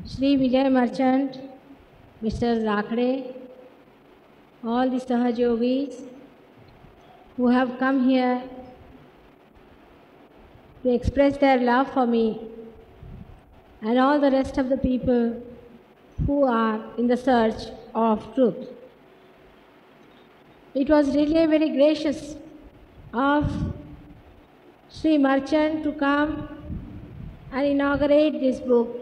Shri Vijay Merchant, Mr. Zakde, all the Sahajogis who have come here to express their love for me, and all the rest of the people who are in the search of truth. It was really very gracious of Sri Merchant to come and inaugurate this book.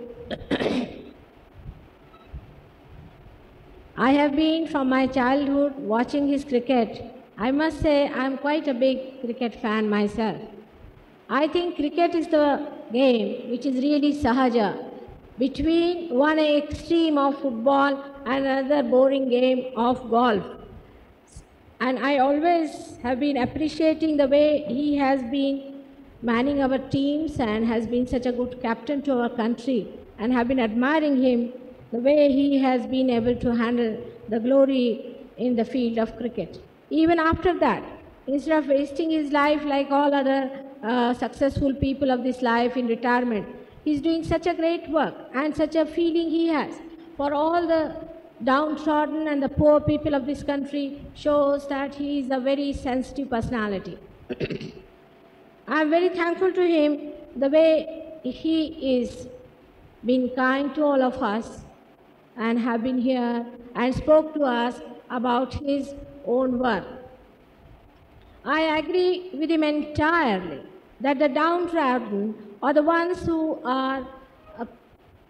I have been from my childhood watching his cricket. I must say I am quite a big cricket fan myself. I think cricket is the game which is really sahaja, between one extreme of football and another boring game of golf. And I always have been appreciating the way he has been manning our teams and has been such a good captain to our country, and have been admiring him the way he has been able to handle the glory in the field of cricket. Even after that, instead of wasting his life like all other successful people of this life in retirement, he's doing such a great work, and such a feeling he has for all the downtrodden and the poor people of this country shows that he is a very sensitive personality. I am very thankful to him the way he is been kind to all of us and have been here and spoke to us about his own work. I agree with him entirely that the downtrodden are the ones who are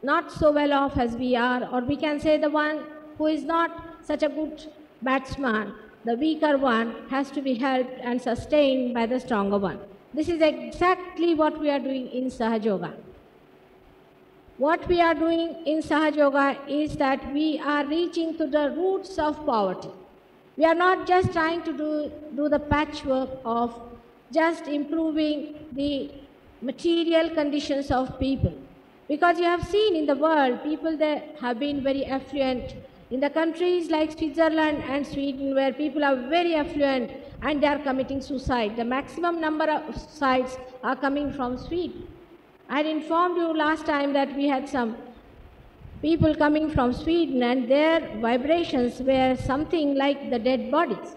not so well off as we are, or we can say the one who is not such a good batsman, the weaker one has to be helped and sustained by the stronger one. This is exactly what we are doing in Sahaja Yoga. What we are doing in Sahaja Yoga is that we are reaching to the roots of poverty. We are not just trying to do the patchwork of just improving the material conditions of people. Because you have seen in the world, people that have been very affluent. In the countries like Switzerland and Sweden, where people are very affluent and they are committing suicide, the maximum number of suicides are coming from Sweden. I had informed you last time that we had some people coming from Sweden and their vibrations were something like the dead bodies.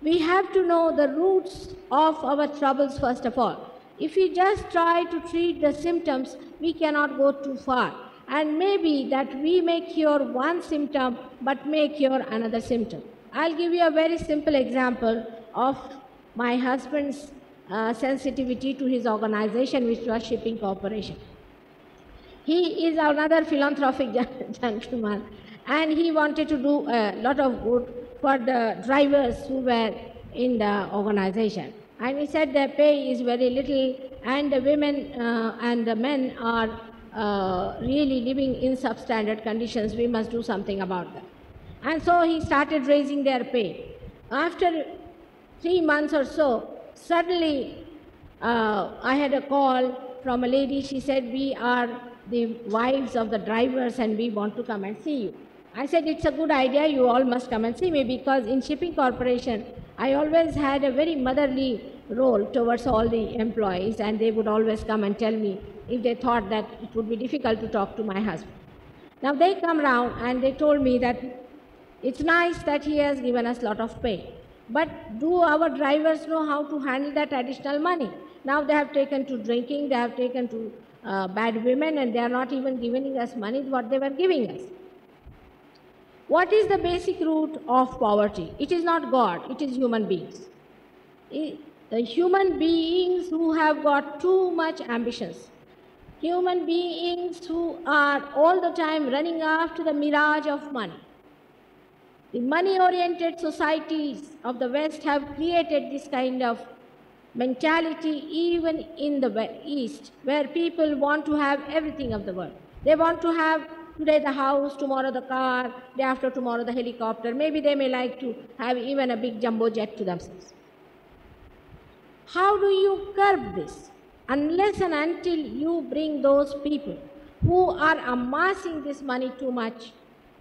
We have to know the roots of our troubles first of all. If we just try to treat the symptoms, we cannot go too far. And maybe that we may cure one symptom but may cure another symptom. I'll give you a very simple example of my husband's sensitivity to his organization, which was Shipping Corporation. He is another philanthropic gentleman, and he wanted to do a lot of good for the drivers who were in the organization. And he said their pay is very little, and the women and the men are really living in substandard conditions. We must do something about that. And so he started raising their pay. After 3 months or so, suddenly I had a call from a lady. She said, "We are the wives of the drivers and we want to come and see you." I said, "It's a good idea. You all must come and see me," because in Shipping Corporation, I always had a very motherly role towards all the employees, and they would always come and tell me if they thought that it would be difficult to talk to my husband. Now they come round and they told me that it's nice that he has given us a lot of pay, but do our drivers know how to handle that additional money? Now they have taken to drinking, they have taken to bad women, and they are not even giving us money what they were giving us. What is the basic root of poverty? It is not God, it is human beings. The human beings who have got too much ambitions. Human beings who are all the time running after the mirage of money. The money-oriented societies of the West have created this kind of mentality even in the East, where people want to have everything of the world. They want to have today the house, tomorrow the car, day after tomorrow the helicopter. Maybe they may like to have even a big jumbo jet to themselves. How do you curb this? Unless and until you bring those people who are amassing this money too much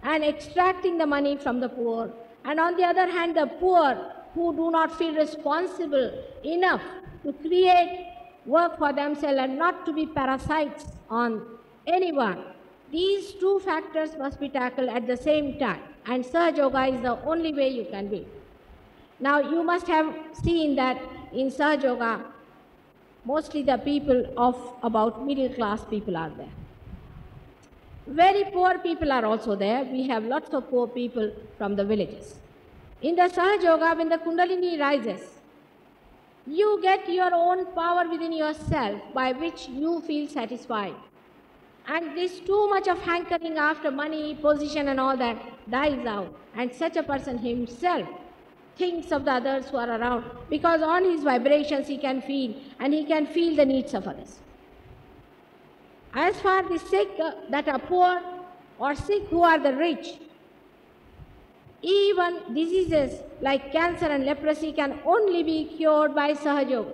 and extracting the money from the poor, and on the other hand, the poor who do not feel responsible enough to create work for themselves and not to be parasites on anyone, These two factors must be tackled at the same time, and Sahaja Yoga is the only way you can be. Now, you must have seen that in Sahaja Yoga, mostly the people of about middle class people are there. Very poor people are also there. We have lots of poor people from the villages. In the Sahaja Yoga, when the Kundalini rises, you get your own power within yourself by which you feel satisfied. And this too much of hankering after money, position and all that dies out. And such a person himself thinks of the others who are around, because on his vibrations he can feel, and he can feel the needs of others. As for the sick that are poor or sick who are the rich, even diseases like cancer and leprosy can only be cured by Sahaja Yoga.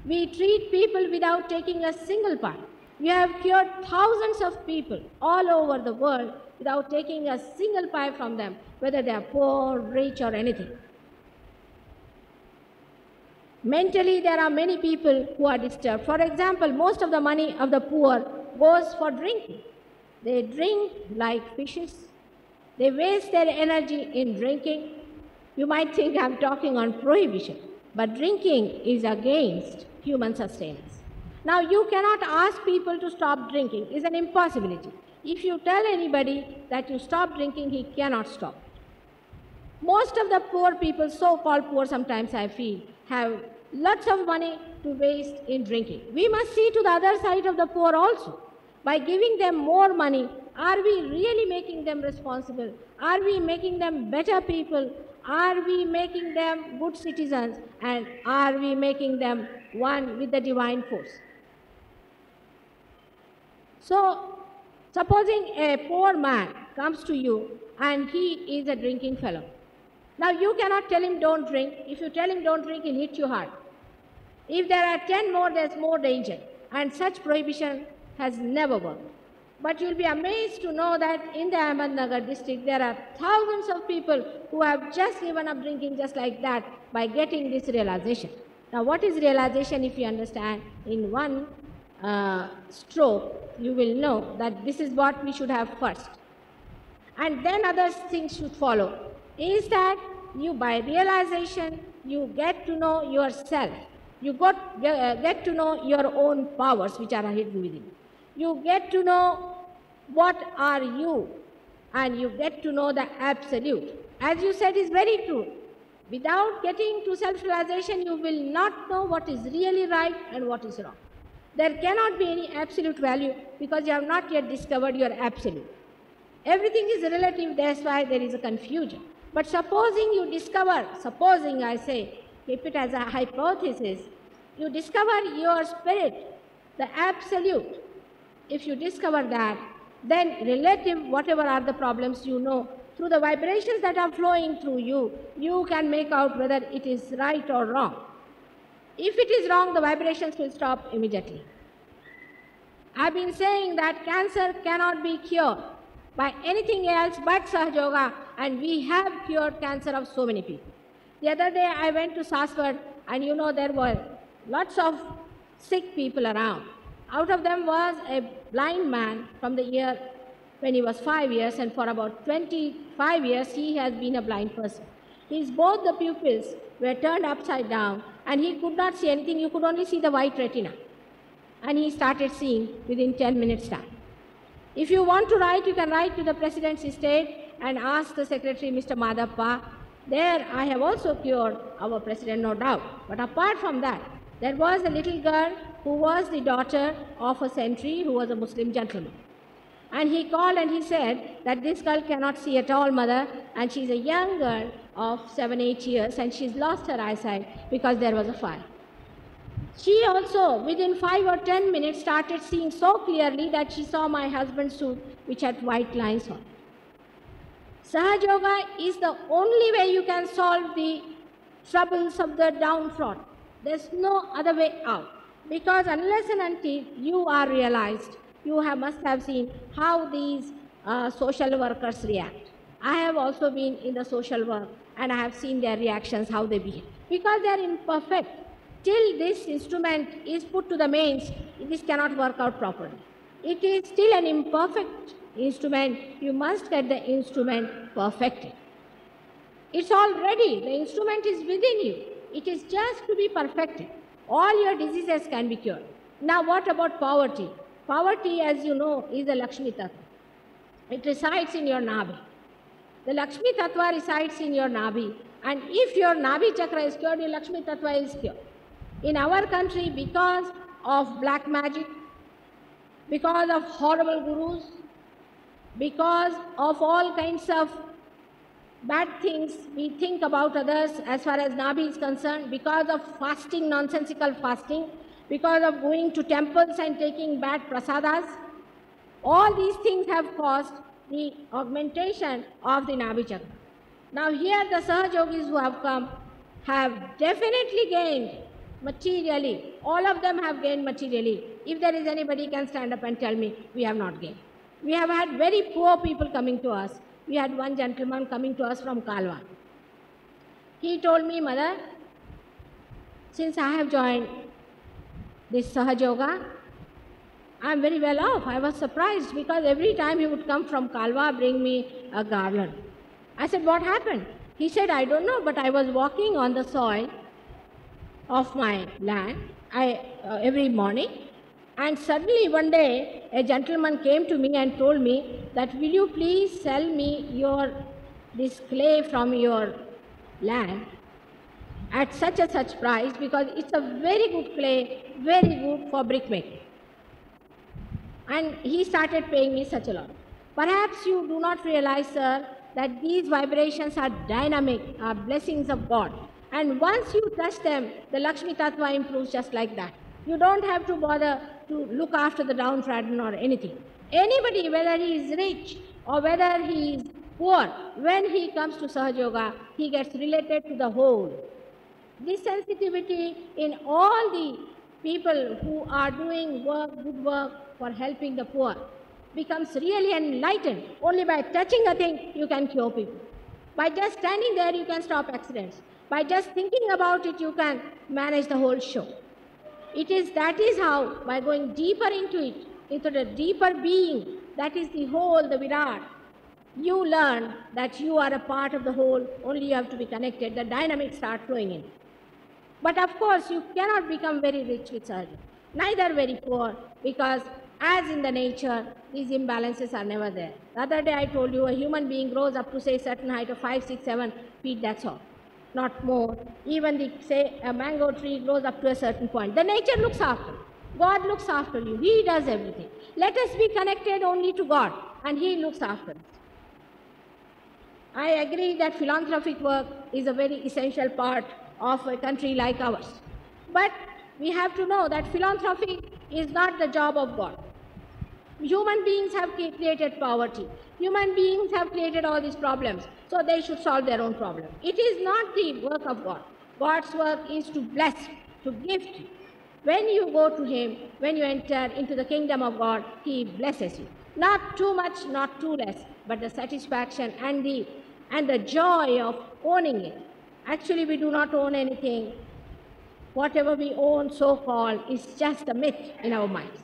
We treat people without taking a single part. We have cured thousands of people all over the world without taking a single pie from them, whether they are poor, rich or anything. Mentally, there are many people who are disturbed. For example, most of the money of the poor goes for drinking. They drink like fishes. They waste their energy in drinking. You might think I'm talking on prohibition, but drinking is against human sustenance. Now, you cannot ask people to stop drinking. It's an impossibility. If you tell anybody that you stop drinking, he cannot stop. Most of the poor people, so-called poor sometimes I feel, have lots of money to waste in drinking. We must see to the other side of the poor also. By giving them more money, are we really making them responsible? Are we making them better people? Are we making them good citizens? And are we making them one with the divine force? So, supposing a poor man comes to you and he is a drinking fellow. Now, you cannot tell him don't drink. If you tell him don't drink, he'll hit you hard. If there are 10 more, there's more danger. And such prohibition has never worked. But you'll be amazed to know that in the Ahmednagar district, there are thousands of people who have just given up drinking just like that by getting this realization. Now, what is realization? If you understand, in one stroke, you will know that this is what we should have first. And then other things should follow. Is that you, by realization, you get to know yourself. You get to know your own powers which are hidden within. You get to know what are you, and you get to know the absolute. As you said, is very true. Without getting to self-realization, you will not know what is really right and what is wrong. There cannot be any absolute value because you have not yet discovered your absolute. Everything is relative, that's why there is a confusion. But supposing you discover, supposing I say, keep it as a hypothesis, you discover your spirit, the absolute. If you discover that, then relative, whatever are the problems you know, through the vibrations that are flowing through you, you can make out whether it is right or wrong. If it is wrong, the vibrations will stop immediately. I've been saying that cancer cannot be cured by anything else but Sahaja Yoga, and we have cured cancer of so many people. The other day I went to Saswat, and you know there were lots of sick people around. Out of them was a blind man from the year when he was 5 years, and for about 25 years he has been a blind person. Both the pupils were turned upside down, and he could not see anything. You could only see the white retina. And he started seeing within 10 minutes time. If you want to write, you can write to the President's estate and ask the Secretary, Mr. Madhappa. There I have also cured our President, no doubt. But apart from that, there was a little girl who was the daughter of a sentry who was a Muslim gentleman. And he called and he said that this girl cannot see at all, mother, and she's a young girl of 7-8 years, and she's lost her eyesight because there was a fire. She also, within 5 or 10 minutes, started seeing so clearly that she saw my husband's suit, which had white lines on it. Sahaja Yoga is the only way you can solve the troubles of the downtrodden. There's no other way out. Because unless and until you are realized, you must have seen how these social workers react. I have also been in the social work, and I have seen their reactions, how they behave. Because they are imperfect. Till this instrument is put to the mains, this cannot work out properly. It is still an imperfect instrument. You must get the instrument perfected. It's all ready. The instrument is within you. It is just to be perfected. All your diseases can be cured. Now, what about poverty? Poverty, as you know, is the Lakshmi Tattva. It resides in your Nabhi. The Lakshmi Tattva resides in your Nabhi. And if your Nabhi chakra is cured, your Lakshmi Tattva is cured. In our country, because of black magic, because of horrible gurus, because of all kinds of bad things we think about others as far as Nabhi is concerned, because of fasting, nonsensical fasting, because of going to temples and taking bad prasadas, all these things have caused the augmentation of the Nabhi chakra. Now here the Sahaj Yogis who have come have definitely gained materially. All of them have gained materially. If there is anybody can stand up and tell me, we have not gained. We have had very poor people coming to us. We had one gentleman coming to us from Kalwa. He told me, Mother, since I have joined this Sahaj Yoga, I am very well off. I was surprised because every time he would come from Kalwa, bring me a garland. I said, what happened? He said, I don't know, but I was walking on the soil of my land every morning, and suddenly one day a gentleman came to me and told me that, will you please sell me this clay from your land at such and such price, because it's a very good clay, very good for brickmaking. And he started paying me such a lot. Perhaps you do not realize, sir, that these vibrations are dynamic, are blessings of God. And once you touch them, the Lakshmi Tattva improves just like that. You don't have to bother to look after the downtrodden or anything. Anybody, whether he is rich or whether he is poor, when he comes to Sahaj Yoga, he gets related to the whole. This sensitivity in all the people who are doing good work for helping the poor becomes really enlightened. Only by touching a thing, you can cure people. By just standing there, you can stop accidents. By just thinking about it, you can manage the whole show. That is how, by going deeper into it, into the deeper being, that is the whole, the Virat, you learn that you are a part of the whole, only you have to be connected. The dynamics start flowing in. But of course, you cannot become very rich with surgery, neither very poor, because as in the nature, these imbalances are never there. The other day I told you a human being grows up to say a certain height of 5, 6, 7 feet, that's all, not more. Even say a mango tree grows up to a certain point. The nature looks after you. God looks after you. He does everything. Let us be connected only to God, and He looks after us. I agree that philanthropic work is a very essential part of a country like ours. But we have to know that philanthropy is not the job of God. Human beings have created poverty. Human beings have created all these problems, so they should solve their own problem. It is not the work of God. God's work is to bless, to gift. When you go to Him, when you enter into the kingdom of God, He blesses you. Not too much, not too less, but the satisfaction and the joy of owning it. Actually, we do not own anything. Whatever we own, so-called, is just a myth in our minds.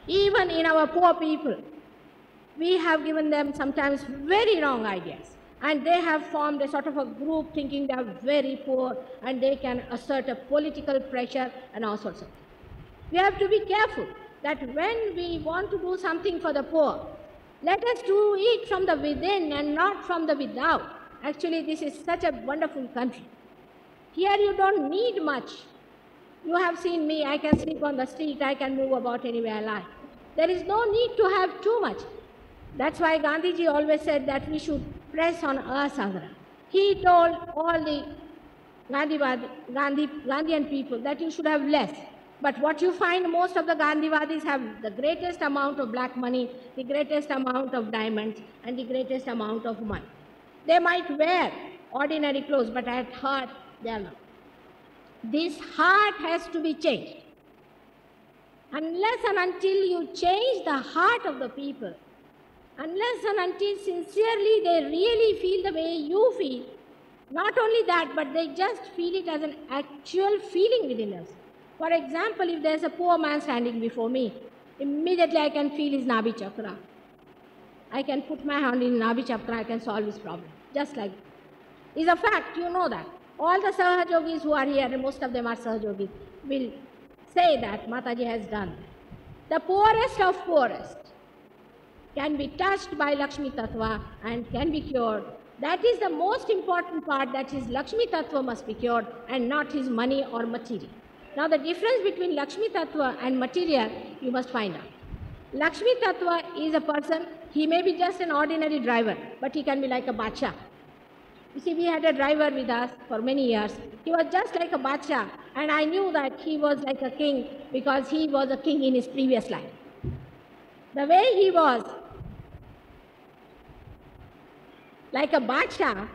Even in our poor people, we have given them sometimes very wrong ideas. And they have formed a sort of a group thinking they are very poor and they can assert a political pressure and all sorts of things. We have to be careful that when we want to do something for the poor, let us do it from the within and not from the without. Actually, this is such a wonderful country. Here you don't need much. You have seen me, I can sleep on the street, I can move about anywhere I like. There is no need to have too much. That's why Gandhiji always said that we should press on asagra. He told all the Gandhian people that you should have less. But what you find, most of the Gandhiwadis have the greatest amount of black money, the greatest amount of diamonds, and the greatest amount of money. They might wear ordinary clothes, but at heart, they are not. This heart has to be changed. Unless and until you change the heart of the people, unless and until sincerely they really feel the way you feel, not only that, but they just feel it as an actual feeling within us. For example, if there's a poor man standing before me, immediately I can feel his Nabi chakra. I can put my hand in Nabi chakra, I can solve his problem. Just like that. It's a fact, you know that. All the Sahajogis who are here, and most of them are Sahajogis, will say that Mataji has done. The poorest of poorest can be touched by Lakshmi Tattva and can be cured. That is the most important part, that his Lakshmi Tattva must be cured and not his money or material. Now the difference between Lakshmi Tattva and material, you must find out. Lakshmi Tattva is a person, he may be just an ordinary driver, but he can be like a Bacha. You see, we had a driver with us for many years. He was just like a Bacha, and I knew that he was like a king because he was a king in his previous life. The way he was, like a Bacha,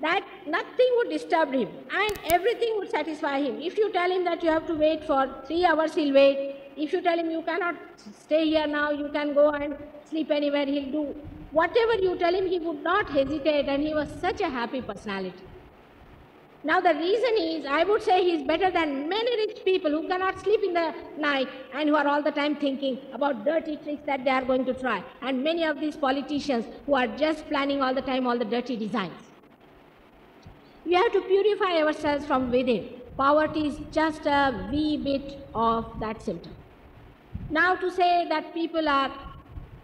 that nothing would disturb him and everything would satisfy him. If you tell him that you have to wait for 3 hours, he'll wait. If you tell him you cannot stay here now, you can go and sleep anywhere, he'll do. Whatever you tell him, he would not hesitate, and he was such a happy personality. Now the reason is, I would say he's better than many rich people who cannot sleep in the night and who are all the time thinking about dirty tricks that they are going to try. And many of these politicians who are just planning all the time all the dirty designs. We have to purify ourselves from within. Poverty is just a wee bit of that symptom. Now to say that people are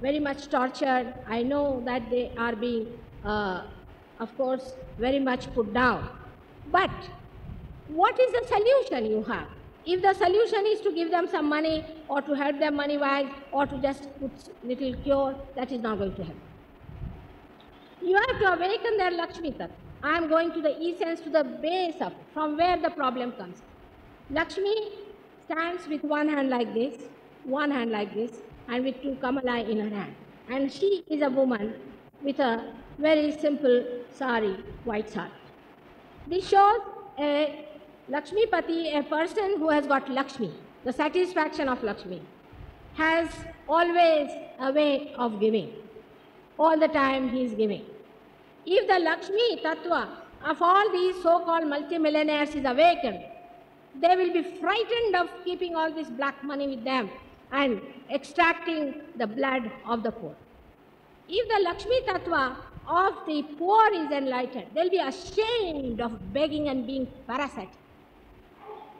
very much tortured, I know that they are being, of course, very much put down. But what is the solution you have? If the solution is to give them some money or to help them money-wise or to just put little cure, that is not going to help. You have to awaken their Lakshmi Tattva. I am going to the essence, to the base of it, from where the problem comes. Lakshmi stands with one hand like this, and with two Kamala in her hand. And she is a woman with a very simple sari, white sari. This shows a Lakshmi Pati, a person who has got Lakshmi, the satisfaction of Lakshmi, has always a way of giving. All the time he is giving. If the Lakshmi Tattva of all these so-called multimillionaires is awakened, they will be frightened of keeping all this black money with them and extracting the blood of the poor. If the Lakshmi Tattva of the poor is enlightened, they'll be ashamed of begging and being parasitic.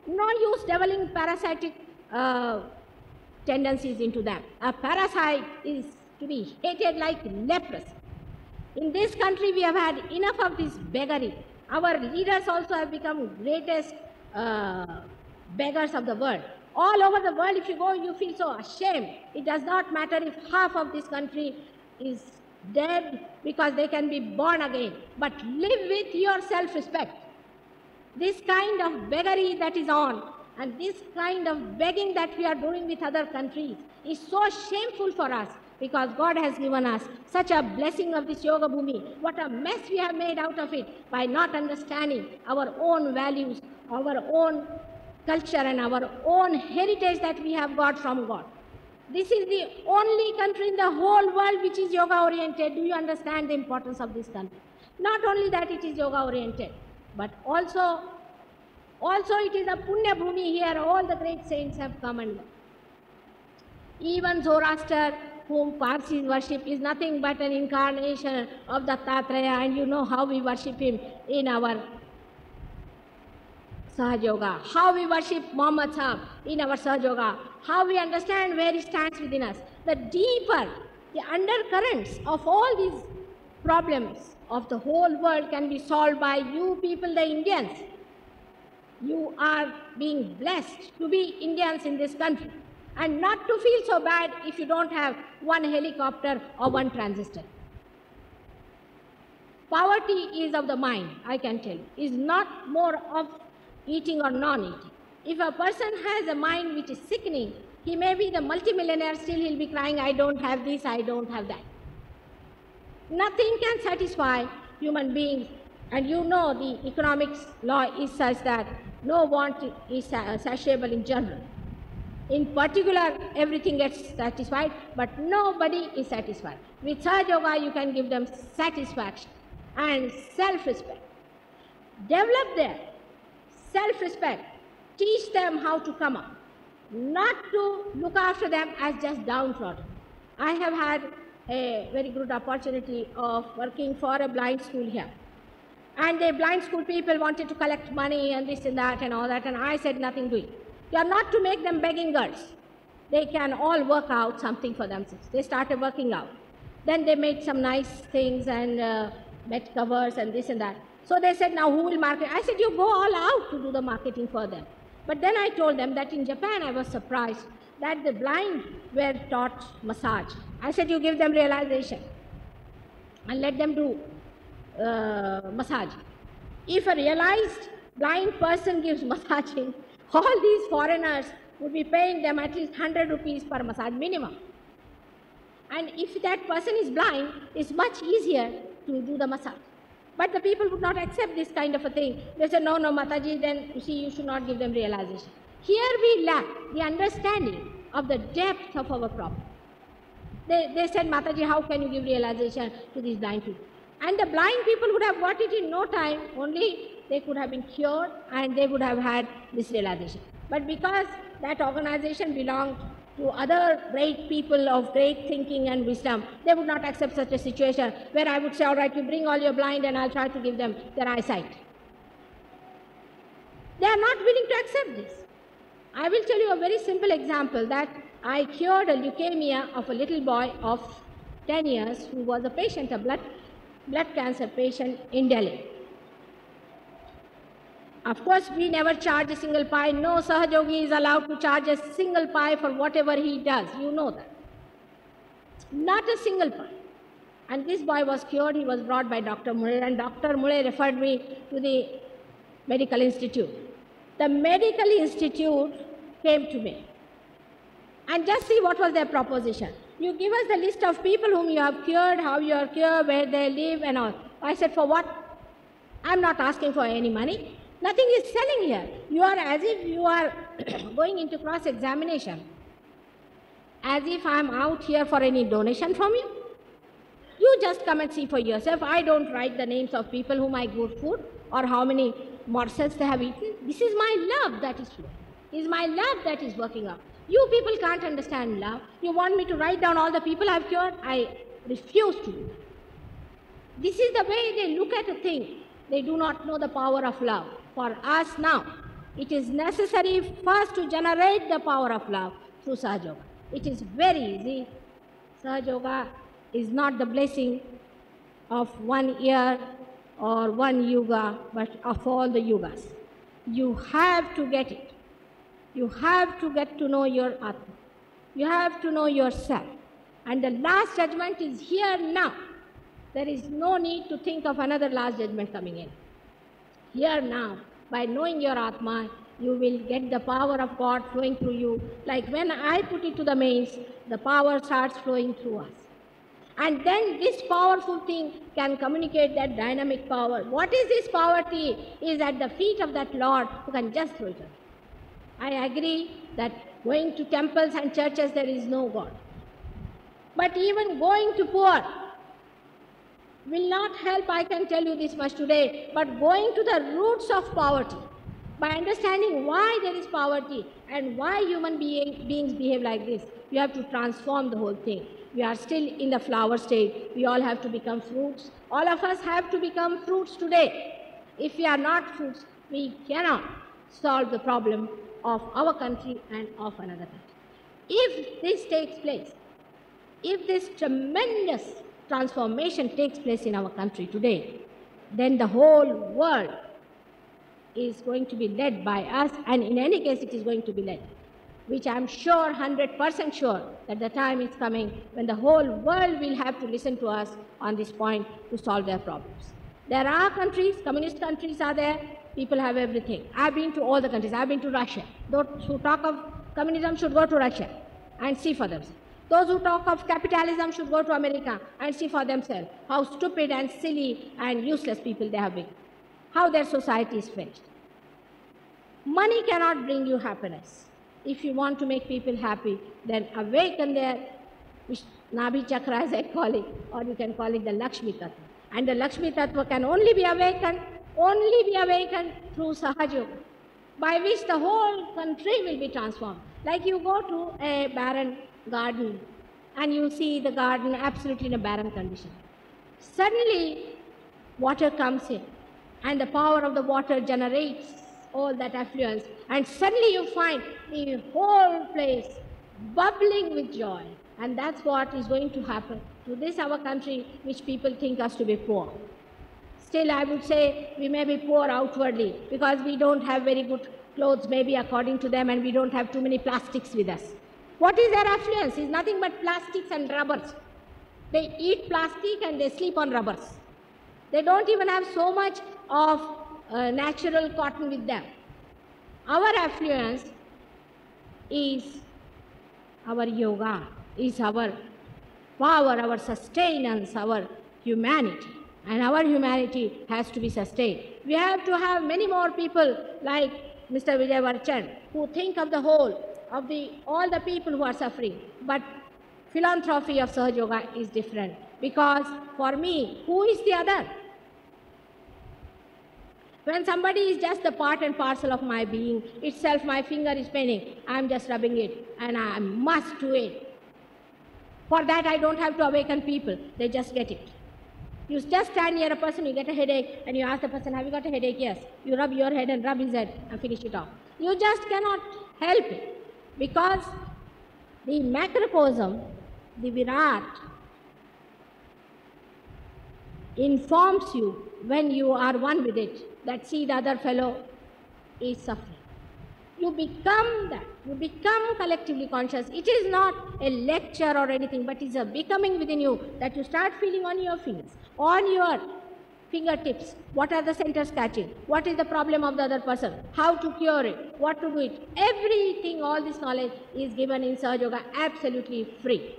No use developing parasitic tendencies into them. A parasite is to be hated like leprosy. In this country, we have had enough of this beggary. Our leaders also have become greatest beggars of the world. All over the world, if you go, you feel so ashamed. It does not matter if half of this country is dead because they can be born again. But live with your self-respect. This kind of beggary that is on, and this kind of begging that we are doing with other countries is so shameful for us, because God has given us such a blessing of this Yoga Bhumi. What a mess we have made out of it by not understanding our own values, our own culture and our own heritage that we have got from God. This is the only country in the whole world which is yoga oriented. Do you understand the importance of this country? Not only that it is yoga oriented, but also it is a Punya Bhumi here. All the great saints have come and gone. Even Zoroaster, whom Parsis worship, is nothing but an incarnation of Dattatreya, and you know how we worship him in our Sahaj Yoga, how we worship Muhammad Sahib in our Sahaj Yoga, how we understand where he stands within us. The deeper, the undercurrents of all these problems of the whole world can be solved by you people, the Indians. You are being blessed to be Indians in this country, and not to feel so bad if you don't have one helicopter or one transistor. Poverty is of the mind, I can tell you, is not more of eating or non-eating. If a person has a mind which is sickening, he may be the multimillionaire, still he'll be crying, I don't have this, I don't have that. Nothing can satisfy human beings, and you know the economics law is such that no want is satiable in general. In particular, everything gets satisfied, but nobody is satisfied. With Sahaj Yoga, you can give them satisfaction and self-respect. Develop their self-respect. Teach them how to come up. not to look after them as just downtrodden. I have had a very good opportunity of working for a blind school here. And the blind school people wanted to collect money and this and that and all that, and I said nothing doing. You are not to make them begging girls. They can all work out something for themselves. They started working out. Then they made some nice things and bed covers and this and that. So they said, now who will market? I said, you go all out to do the marketing for them. But then I told them that in Japan I was surprised that the blind were taught massage. I said, you give them realization and let them do massage. If a realized blind person gives massaging, all these foreigners would be paying them at least 100 rupees per massage minimum. And if that person is blind, it's much easier to do the massage. But the people would not accept this kind of a thing. They say, no, no, Mataji, then you see, you should not give them realization. Here we lack the understanding of the depth of our problem. They said, Mataji, how can you give realization to these blind people? And the blind people would have got it in no time, only they could have been cured and they would have had this realization. But because that organization belonged to other great people of great thinking and wisdom, they would not accept such a situation where I would say, all right, you bring all your blind and I'll try to give them their eyesight. They are not willing to accept this. I will tell you a very simple example that I cured a leukemia of a little boy of 10 years who was a patient, a blood cancer patient in Delhi. Of course, we never charge a single pi. No Sahajogi is allowed to charge a single pi for whatever he does. You know that. Not a single pi. And this boy was cured. He was brought by Dr. Mule, and Dr. Mule referred me to the medical institute. The medical institute came to me. And just see what was their proposition. You give us the list of people whom you have cured, how you are cured, where they live and all. I said, for what? I'm not asking for any money. Nothing is selling here. You are as if you are going into cross-examination. As if I'm out here for any donation from you. You just come and see for yourself. I don't write the names of people whom I give food or how many morsels they have eaten. This is my love that is flowing. It is my love that is working out. You people can't understand love. You want me to write down all the people I've cured? I refuse to do that. This is the way they look at a thing. They do not know the power of love. For us now, it is necessary first to generate the power of love through Sahaja Yoga. It is very easy. Sahaja Yoga is not the blessing of one year or one yuga, but of all the yugas. You have to get it. You have to get to know your Atma. You have to know yourself. And the last judgment is here now. There is no need to think of another last judgment coming in. Here now, by knowing your Atma, you will get the power of God flowing through you. Like when I put it to the mains, the power starts flowing through us. And then this powerful thing can communicate that dynamic power. What is this power T? Is at the feet of that Lord who can just throw it away. I agree that going to temples and churches, there is no God. But even going to poor will not help, I can tell you this much today, but going to the roots of poverty, by understanding why there is poverty and why human beings behave like this, you have to transform the whole thing. We are still in the flower state. We all have to become fruits. All of us have to become fruits today. If we are not fruits, we cannot solve the problem of our country and of another country. If this takes place, if this tremendous transformation takes place in our country today, then the whole world is going to be led by us, and in any case it is going to be led, which I am sure, 100% sure, that the time is coming when the whole world will have to listen to us on this point to solve their problems. There are countries, communist countries are there, people have everything. I've been to all the countries. I've been to Russia. Those who talk of communism should go to Russia and see for themselves. Those who talk of capitalism should go to America and see for themselves how stupid and silly and useless people they have been, how their society is finished. Money cannot bring you happiness. If you want to make people happy, then awaken their Nabhi Chakra, as I call it, or you can call it the Lakshmi Tattva. And the Lakshmi Tattva can only be awakened through Sahaja Yoga, by which the whole country will be transformed. Like you go to a barren garden and you see the garden absolutely in a barren condition. Suddenly, water comes in and the power of the water generates all that affluence, and suddenly you find the whole place bubbling with joy. And that's what is going to happen to this our country, which people think us to be poor. Still, I would say we may be poor outwardly because we don't have very good clothes, maybe according to them, and we don't have too many plastics with us. What is their affluence? It's nothing but plastics and rubbers. They eat plastic and they sleep on rubbers. They don't even have so much of natural cotton with them. Our affluence is our yoga, is our power, our sustenance, our humanity. And our humanity has to be sustained. We have to have many more people like Mr. Vijay Marchant who think of the whole, of all the people who are suffering. But philanthropy of Sahaja Yoga is different, because for me, who is the other? When somebody is just the part and parcel of my being, itself my finger is paining, I am just rubbing it and I must do it. For that I don't have to awaken people, they just get it. You just stand near a person, you get a headache, and you ask the person, have you got a headache? Yes. You rub your head and rub his head and finish it off. You just cannot help it, because the macrocosm, the Virat, informs you when you are one with it, that see the other fellow is suffering. You become that. You become collectively conscious. It is not a lecture or anything, but it's a becoming within you, that you start feeling on your fingers, on your fingertips. What are the centers catching? What is the problem of the other person? How to cure it? What to do it? Everything, all this knowledge is given in Sahaja Yoga absolutely free.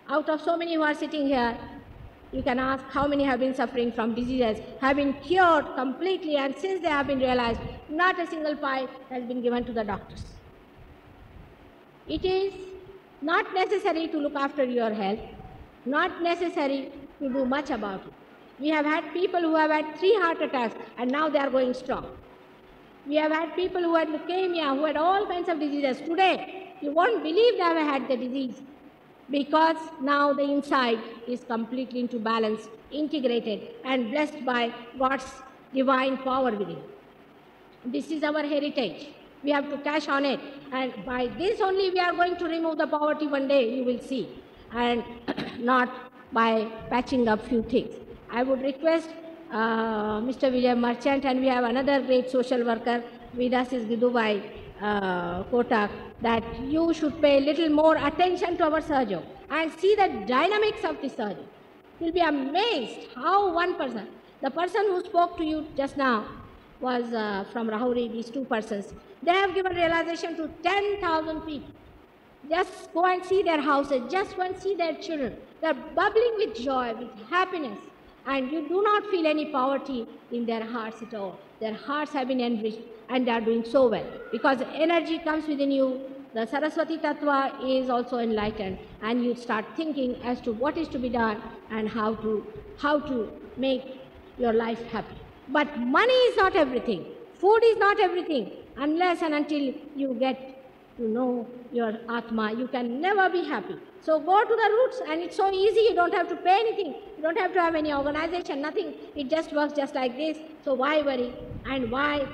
Out of so many who are sitting here, you can ask how many have been suffering from diseases, have been cured completely, and since they have been realized, not a single pie has been given to the doctors. It is not necessary to look after your health, not necessary to do much about it. We have had people who have had 3 heart attacks and now they are going strong. We have had people who had leukemia, who had all kinds of diseases. Today, you won't believe they have had the disease, because now the inside is completely into balance, integrated and blessed by God's divine power within. This is our heritage. We have to cash on it, and by this only we are going to remove the poverty one day, you will see, and not by patching up few things. I would request Mr. Vijay Marchant, and we have another great social worker with us, is Gidubai Kotak, that you should pay a little more attention to our Sahaja Yoga and see the dynamics of the Sahaja Yoga. You'll be amazed how one person, the person who spoke to you just now was from Rahuri, these 2 persons. They have given realization to 10,000 people. Just go and see their houses, just go and see their children. They're bubbling with joy, with happiness, and you do not feel any poverty in their hearts at all. Their hearts have been enriched and they are doing so well, because energy comes within you. The Saraswati Tattva is also enlightened, and you start thinking as to what is to be done and how to make your life happy. But money is not everything. Food is not everything. Unless and until you get to know your Atma, you can never be happy. So go to the roots, and it's so easy. You don't have to pay anything. You don't have to have any organization, nothing. It just works just like this. So why worry? And why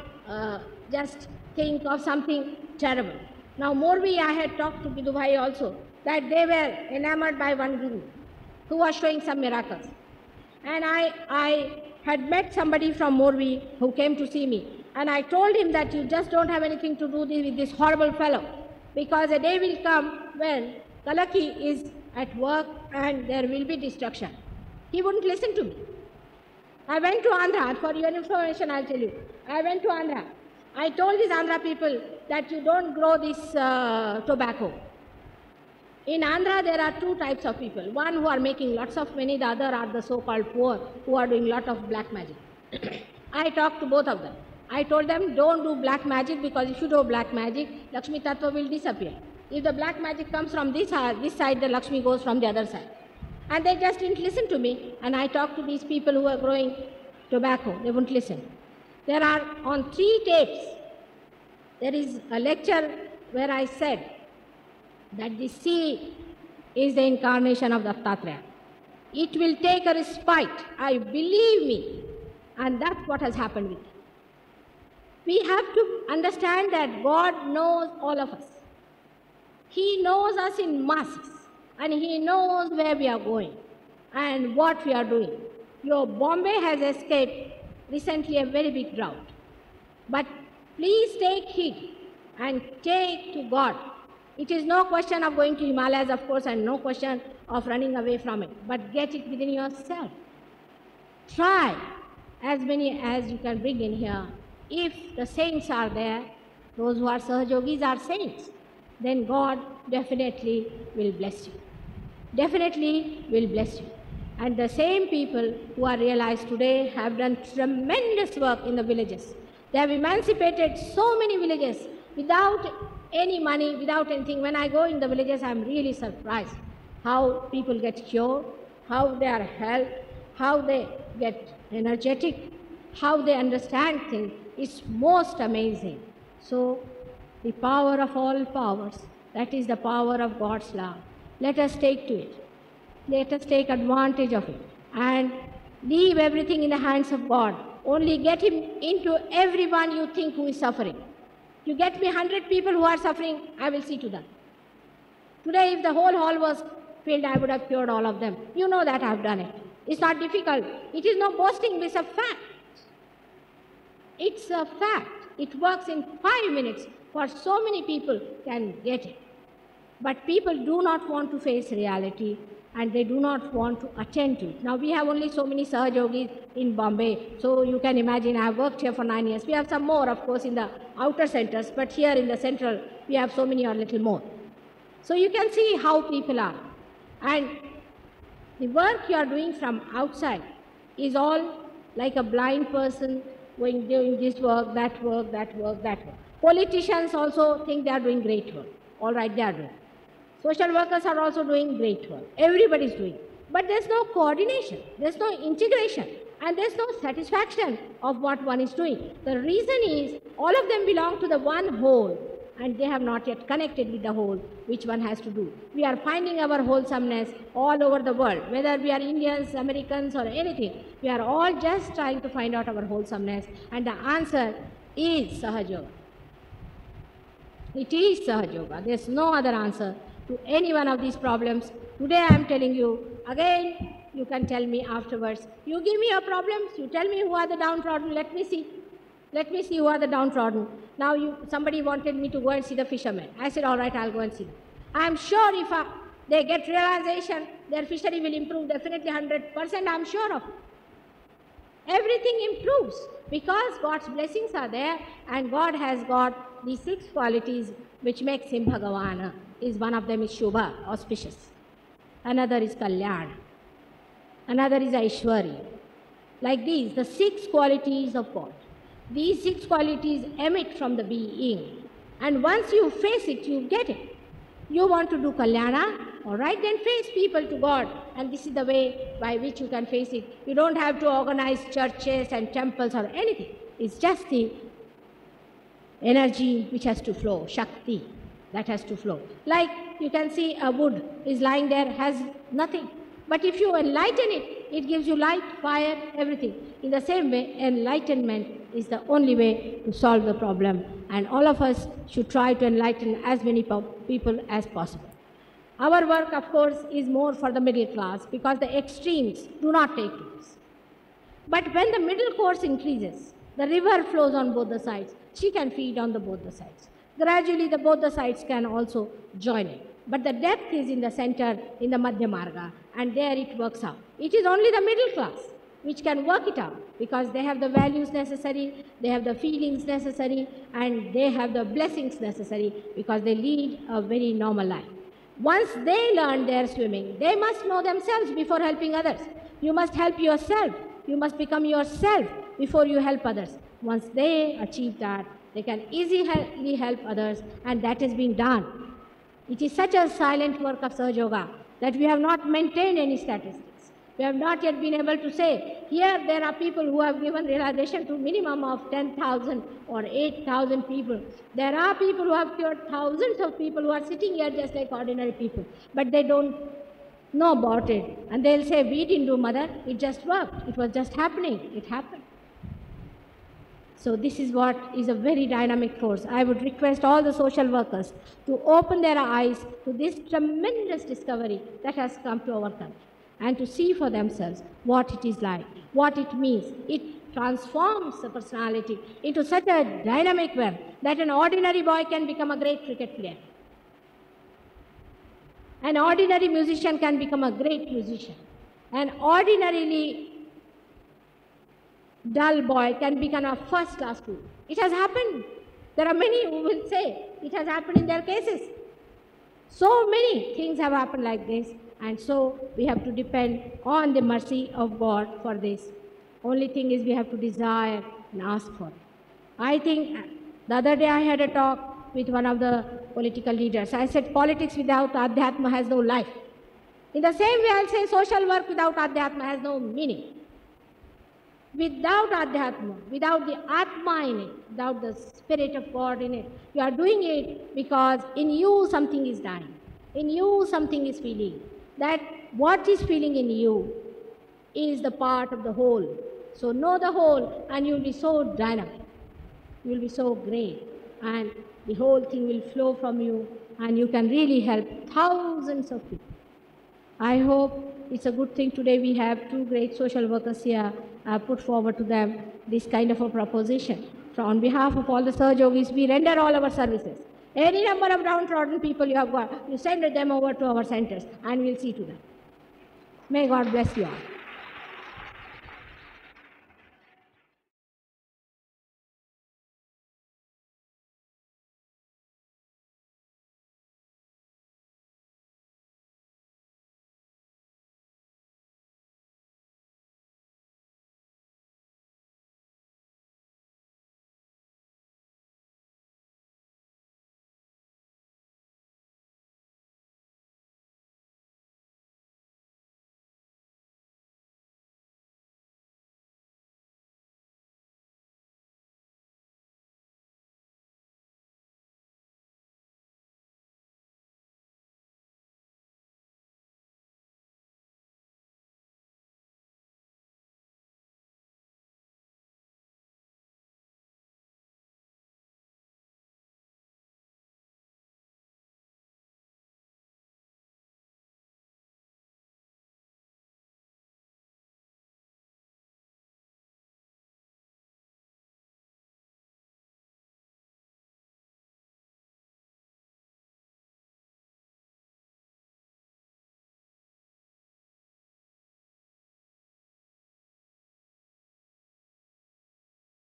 just think of something terrible? Now, Morbi, I had talked to Gidubhai also, that they were enamored by one guru who was showing some miracles. And I had met somebody from Morbi who came to see me. And I told him that you just don't have anything to do with this horrible fellow, because a day will come when Kalaki is at work and there will be destruction. He wouldn't listen to me. I went to Andhra. For your information, I'll tell you. I went to Andhra. I told these Andhra people that you don't grow this tobacco. In Andhra, there are 2 types of people. One who are making lots of money, the other are the so-called poor who are doing lot of black magic. I talked to both of them. I told them, don't do black magic, because if you do black magic, Lakshmi Tattva will disappear. If the black magic comes from this side, the Lakshmi goes from the other side. And they just didn't listen to me. And I talked to these people who are growing tobacco. They wouldn't listen. There are on 3 tapes. There is a lecture where I said that the sea is the incarnation of Dattatreya. It will take a respite, I believe me, and that's what has happened with it. We have to understand that God knows all of us. He knows us in masses, and He knows where we are going and what we are doing. Your Bombay has escaped recently a very big drought. But please take heed and take to God. It is no question of going to Himalayas, of course, and no question of running away from it, but get it within yourself. Try as many as you can bring in here. If the saints are there, those who are Sahajogis are saints, then God definitely will bless you. Definitely will bless you. And the same people who are realized today have done tremendous work in the villages. They have emancipated so many villages without any money, without anything. When I go in the villages, I am really surprised how people get cured, how they are helped, how they get energetic, how they understand things. It's most amazing. So, the power of all powers, that is the power of God's love. Let us take to it. Let us take advantage of it and leave everything in the hands of God. Only get Him into everyone you think who is suffering. You get me 100 people who are suffering, I will see to that. Today, if the whole hall was filled, I would have cured all of them. You know that I have done it. It's not difficult. It is no boasting, it's a fact. It's a fact. It works in 5 minutes. For so many people can get it. But people do not want to face reality and they do not want to attend to it. Now we have only so many Sahajogis in Bombay. So you can imagine I have worked here for 9 years. We have some more, of course, in the outer centers, but here in the central, we have so many or little more. So you can see how people are. And the work you are doing from outside is all like a blind person doing this work, that work, that work, that work. Politicians also think they are doing great work. All right, they are doing. Social workers are also doing great work. Everybody is doing. But there's no coordination, there's no integration, and there's no satisfaction of what one is doing. The reason is all of them belong to the one whole, and they have not yet connected with the whole, which one has to do. We are finding our wholesomeness all over the world, whether we are Indians, Americans, or anything. We are all just trying to find out our wholesomeness, and the answer is Sahaja Yoga. It is Sahaja Yoga. There's no other answer to any one of these problems. Today I am telling you, again, you can tell me afterwards. You give me your problems, you tell me who are the downtrodden, let me see. Let me see who are the downtrodden. Now somebody wanted me to go and see the fishermen. I said, all right, I'll go and see them. I am sure if they get realization, their fishery will improve definitely 100%, I'm sure of it. Everything improves because God's blessings are there and God has got the 6 qualities which makes Him Bhagavana. One of them is Shubha, auspicious. Another is Kalyana. Another is Aishwarya. Like these, the 6 qualities of God. These 6 qualities emit from the being. And once you face it, you get it. You want to do Kalyana, all right, then face people to God. And this is the way by which you can face it. You don't have to organize churches and temples or anything. It's just the energy which has to flow, Shakti, that has to flow. Like you can see a wood is lying there, has nothing. But if you enlighten it, it gives you light, fire, everything. In the same way, enlightenment is the only way to solve the problem. And all of us should try to enlighten as many people as possible. Our work, of course, is more for the middle class because the extremes do not take to this. But when the middle course increases, the river flows on both the sides. She can feed on both the sides. Gradually, both the sides can also join it. But the depth is in the center, in the Madhya Marga, and there it works out. It is only the middle class which can work it out because they have the values necessary, they have the feelings necessary, and they have the blessings necessary because they lead a very normal life. Once they learn their swimming, they must know themselves before helping others. You must help yourself. You must become yourself before you help others. Once they achieve that, they can easily help others, and that is being done. It is such a silent work of Sahaja Yoga that we have not maintained any statistics. We have not yet been able to say, here there are people who have given realization to minimum of 10,000 or 8,000 people. There are people who have cured thousands of people who are sitting here just like ordinary people, but they don't know about it. And they'll say, we didn't do, mother, it just worked. It was just happening. It happened. So this is what is a very dynamic force. I would request all the social workers to open their eyes to this tremendous discovery that has come to our country and to see for themselves what it is like, what it means. It transforms the personality into such a dynamic web that an ordinary boy can become a great cricket player. An ordinary musician can become a great musician. An ordinarily dull boy can become a first-class student. It has happened. There are many who will say it has happened in their cases. So many things have happened like this, and so we have to depend on the mercy of God for this. Only thing is we have to desire and ask for it. I think the other day I had a talk with one of the political leaders. I said, politics without Adhyatma has no life. In the same way, I'll say social work without Adhyatma has no meaning. Without Adhyatma, without the Atma in it, without the Spirit of God in it, you are doing it because in you something is dying. In you something is feeling. That what is feeling in you is the part of the whole. So know the whole and you will be so dynamic. You will be so great. And the whole thing will flow from you and you can really help thousands of people. I hope it's a good thing today we have two great social workers here. I put forward to them this kind of a proposition. So on behalf of all the Sahajogis, we render all our services. Any number of downtrodden people you have got, you send them over to our centers and we'll see to them. May God bless you all.